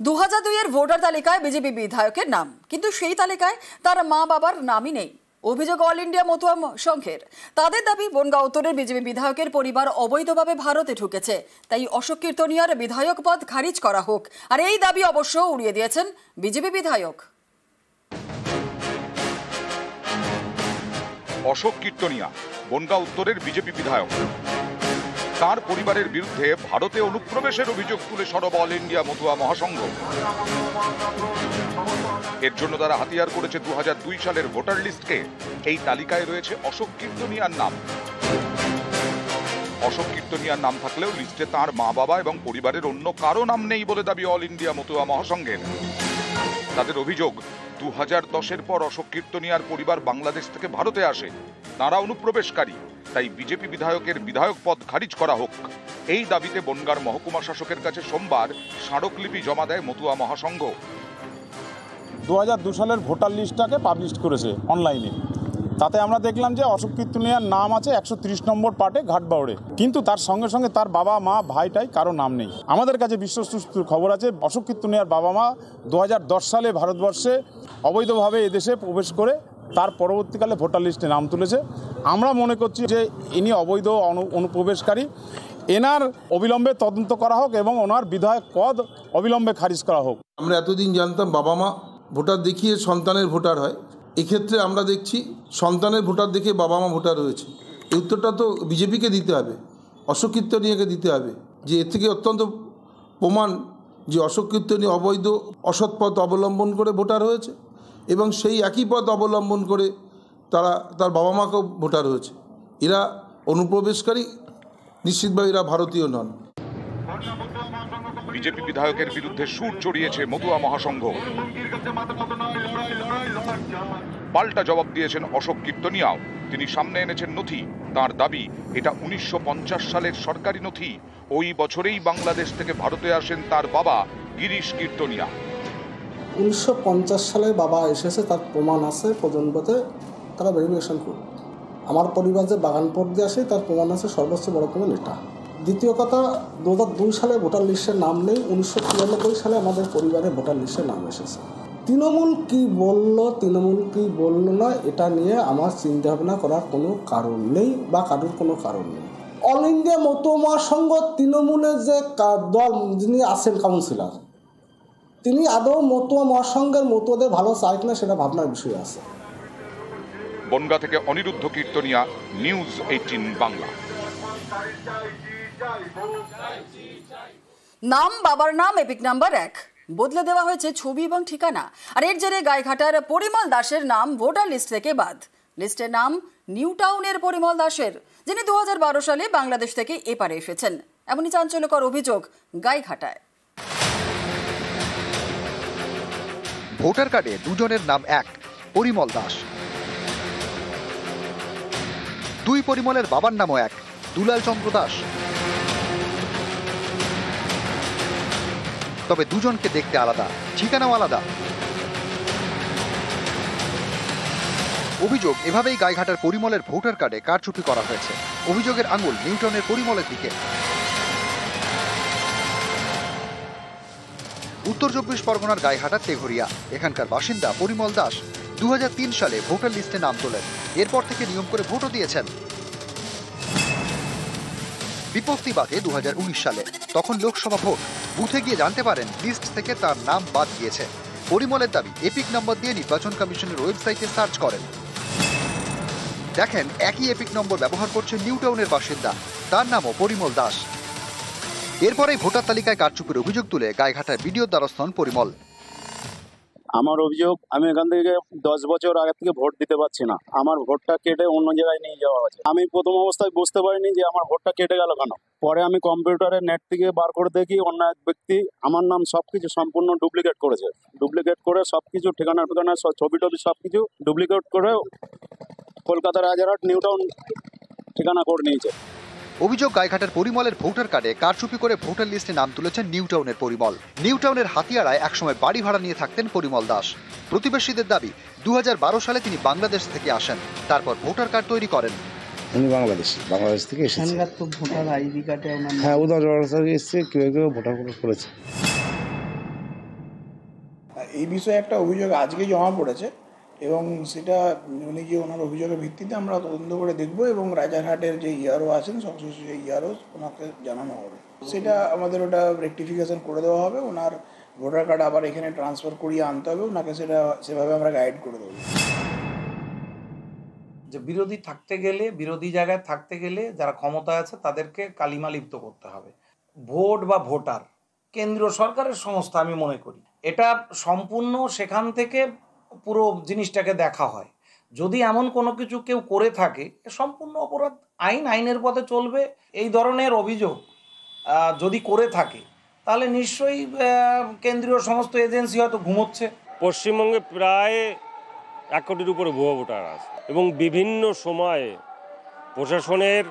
2002 voter তালিকায় BJP বিধায়কের নাম, কিন্তু সেই তালিকায় তার মা বাবার নামই নেই। অভিযোগ অল ইন্ডিয়া মতুয়া সংঘের। তাদের দাবি বনগাঁ উত্তরের বিজেপি বিধায়কের পরিবার অবৈধভাবে ভারতে ঢুকেছে, তাই অশোক কীর্তনিয়ার বিধায়ক পদ খারিজ করা হোক। আর এই দাবি অবশ্য উড়িয়ে দিয়েছেন বিজেপি বিধায়ক। অশোক কীর্তনিয়া বনগাঁ উত্তরের বিজেপি বিধায়ক। তার পরিবারের বিরুদ্ধে ভারতে অনুপ্রবেশের অভিযোগ তুলে সরব অল ইন্ডিয়া মতুয়া মহাসংঘ। এর জন্য তারা হাতিয়ার করেছে 2002 সালের ভোটার লিস্টকে। এই তালিকায় রয়েছে অশোক কীর্তনিয়ার নাম। অশোক কীর্তনিয়ার নাম থাকলেও লিস্টে তার মা বাবা এবং পরিবারের অন্য কারো নাম নেই বলে দাবি অল ইন্ডিয়া মতুয়া মহাসংঘের। তাদের অভিযোগ, 2010-এর পর অশোক কীর্তনিয়ার পরিবার বাংলাদেশ থেকে ভারতে আসে। তারা অনুপ্রবেশকারী, তাই বিজেপি বিধায়কের বিধায়ক পদ খারিজ করা হোক। এই দাবিতে বনগাঁর মহকুমা শাসকের কাছে সোমবার স্মারকলিপি জমা দেয় মতুয়া মহাসংঘ। 2002 সালের ভোটার লিস্টটাকে পাবলিশ করেছে অনলাইনে। তাতে আমরা দেখলাম যে অশোক কীর্তনিয়ার নাম আছে 130 নম্বর পার্টে ঘাটবাউড়ে, কিন্তু তার সঙ্গে সঙ্গে তার বাবা মা ভাইটাই কারো নাম নেই। আমাদের কাছে বিশ্বস্ত খবর আছে অশোক কীর্তনিয়ার বাবা মা 2010 সালে ভারতবর্ষে অবৈধভাবে এদেশে প্রবেশ করে তার পরবর্তীকালে ভোটার লিস্টে নাম তুলেছে। আমরা মনে করছি যে ইনি অবৈধ অনুপ্রবেশকারী। এনার অবিলম্বে তদন্ত করা হোক এবং ওনার বিধায়ক পদ অবিলম্বে খারিজ করা হোক। আমরা এতদিন জানতাম বাবা মা ভোটার দেখিয়ে সন্তানের ভোটার হয়, এক্ষেত্রে আমরা দেখছি সন্তানের ভোটার দেখে বাবা মা ভোটার হয়েছে। এই উত্তরটা তো বিজেপিকে দিতে হবে, অশোক কীর্তনিয়াকে দিতে হবে, যে এর থেকে অত্যন্ত প্রমাণ যে অশোক কীর্তনিয়া অবৈধ অসৎ পথ অবলম্বন করে ভোটার হয়েছে এবং সেই একই পথ অবলম্বন করে তারা তার বাবা মাকেও ভোটার হয়েছে। এরা অনুপ্রবেশকারী, নিশ্চিতভাবে এরা ভারতীয় নন। বিজেপি বিধায়কের বিরুদ্ধে সুর চড়িয়েছে মতুয়া মহাসংঘ। পাল্টা জবাব দিয়েছেন অশোক কীর্তনিয়াও। তিনি সামনে এনেছেন নথি। তার দাবি, এটা 1950 সালের সরকারি নথি। ওই বছরেই বাংলাদেশ থেকে ভারতে আসেন তার বাবা গিরিশ কীর্তনিয়া। 1950 সালে বাবা এসেছে, তার প্রমাণ আছে। প্রজন্মতে তারা ভেরিফিকেশন করবে। আমার পরিবার যে বাগানপট দিয়ে আসে তার প্রমাণ আছে, সর্বোচ্চ বড় প্রমাণ এটা। দ্বিতীয় কথা, 2002 সালে ভোটার লিস্টের নাম নেই, 1993 সালে আমাদের পরিবারের ভোটার লিস্টের নাম এসেছে। তৃণমূল কি বলল না, এটা নিয়ে আমার চিন্তা ভাবনা করার কোনো কারণ নেই বা কারোর কোনো কারণ নেই। অল ইন্ডিয়া মতুয়া মহাসংঘ তৃণমূলের যে দল যিনি আছেন কাউন্সিলর, তিনি আদৌ মতুয়া মহাসংঘের মতুয়াদের ভালো চায় কিনা সেটা ভাবনার বিষয় আছে। বনগাঁ থেকে অনিরুদ্ধ কীর্তনিয়া, নিউজ 18 বাংলা। নাম বাবার নাম এপিক নাম্বার 1 বদলে দেওয়া হয়েছে ছবি এবং ঠিকানা। আর এর জেরে গাইঘাটার পরিমল দাসের নাম ভোটার লিস্ট থেকে বাদ। লিস্টের নাম নিউ টাউনের পরিমল দাসের, যিনি 2012 সালে বাংলাদেশ থেকে এপারে এসেছেন। এমনই চাঞ্চল্যকর অভিযোগ গাইঘাটায়। ভোটার কার্ডে দুজনের নাম এক, পরিমল দাস। দুই পরিমলের বাবার নামও এক, দুলাল চন্দ্র দাস। তবে দুজনকে দেখতে আলাদা, ঠিকানাও আলাদা। অভিযোগ, এভাবেই গাইঘাটার পরিমলের ভোটার কার্ডে কারচুপি করা হয়েছে। অভিযোগের আঙুল নিউটাউনের পরিমলের দিকে। উত্তর 24 পরগনার গাইঘাটার তেঘরিয়া, এখানকার বাসিন্দা পরিমল দাস 2003 সালে ভোটার লিস্টে নাম তোলেন। এরপর থেকে নিয়ম করে ভোটও দিয়েছেন। বিপত্তি বাধে 2019 সালে, তখন লোকসভা ভোট। বুথে গিয়ে জানতে পারেন লিস্ট থেকে তার নাম বাদ গিয়েছে। পরিমলের দাবি, এপিক নম্বর দিয়ে নির্বাচন কমিশনের ওয়েবসাইটে সার্চ করেন, দেখেন একই এপিক নম্বর ব্যবহার করছে নিউটাউনের বাসিন্দা, তার নামও পরিমল দাস। এরপরেই ভোটার তালিকায় কারচুপির অভিযোগ তুলে গাইঘাটার বিডিওর দ্বারস্থ হন পরিমল। আমার অভিযোগ, আমি এখান থেকে 10 বছর আগে থেকে ভোট দিতে পারছি না। আমার ভোটটা কেটে অন্য জায়গায় নিয়ে যাওয়া হয়েছে। আমি প্রথম অবস্থায় বুঝতে পারিনি যে আমার ভোটটা কেটে গেল কেন। পরে আমি কম্পিউটারে নেট থেকে বার করে দেখি অন্য এক ব্যক্তি আমার নাম সবকিছু সম্পূর্ণ ডুপ্লিকেট করেছে। ডুপ্লিকেট করে সবকিছু ঠিকানা ছবি টবি সবকিছু ডুপ্লিকেট করে কলকাতা রাজারহাট নিউটাউন ঠিকানা করে নিয়েছে। অভিযোগ, গাইঘাটার পরিমলের ভোটার কার্ডে কারচুপি করে ভোটার লিস্টে নাম তুলেছেন নিউটাউনের পরিমল। নিউটাউনের হাতিয়ারায় একসময় বাড়ি ভাড়া নিয়ে থাকতেন পরিমল দাস। প্রতিবেশীদের দাবি, 2012 সালে তিনি বাংলাদেশ থেকে আসেন, তারপর ভোটার কার্ড তৈরি করেন। উনি বাংলাদেশ থেকে এসেছেন। ভোটার আইডি কার্ডে হ্যাঁ, উদাহরণ এসেছে, কেউ ভোটার করেছে। এই বিষয়ে একটা অভিযোগ আজকে জমা পড়েছে এবং সেটা উনি যে ওনার অভিযোগের ভিত্তিতে আমরা তদন্ত করে দেখব এবং রাজারহাটের যে ইআরও আছেন সংশ্লিষ্ট যে ইআরও ওনাকে জানানো হবে। সেটা আমাদের ওটা রেকটিফিকেশন করে দেওয়া হবে, ওনার ভোটার কার্ড আবার এখানে ট্রান্সফার করিয়ে আনতে হবে, ওনাকে সেটা সেভাবে আমরা গাইড করে দেবো। যে বিরোধী থাকতে গেলে, বিরোধী জায়গায় থাকতে গেলে যারা ক্ষমতায় আছে তাদেরকে কালিমা লিপ্ত করতে হবে। ভোট বা ভোটার কেন্দ্রীয় সরকারের সংস্থা আমি মনে করি, এটা সম্পূর্ণ সেখান থেকে পুরো জিনিসটাকে দেখা হয়। যদি এমন কোনো কিছু কেউ করে থাকে সম্পূর্ণ অপরাধ, আইনের পথে চলবে। এই ধরনের অভিযোগ যদি করে থাকে তাহলে নিশ্চয়ই কেন্দ্রীয় সমস্ত এজেন্সি হয়তো ঘুমোচ্ছে। পশ্চিমবঙ্গে প্রায় 1 কোটির উপরে ভুয়া ভোটার আছে এবং বিভিন্ন সময়ে প্রশাসনের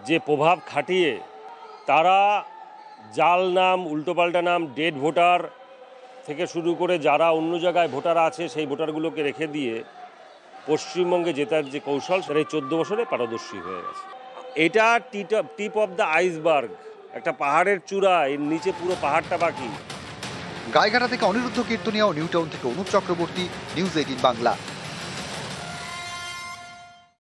যে প্রভাব খাটিয়ে তারা জাল নাম, উল্টোপাল্টা নাম, ডেড ভোটার থেকে শুরু করে যারা অন্য জায়গায় ভোটার আছে সেই ভোটারগুলোকে রেখে দিয়ে পশ্চিমবঙ্গে জেতার যে কৌশল সেটা এই 14 বছরে পারদর্শী হয়ে গেছে। এটা টিপ অফ দ্য আইসবার্গ, একটা পাহাড়ের চূড়া, এর নিচে পুরো পাহাড়টা বাকি। গাইঘাটা থেকে অনিরুদ্ধ কীর্তনিয়া ও নিউটাউন থেকে অনুপ চক্রবর্তী, নিউজ 18 বাংলা।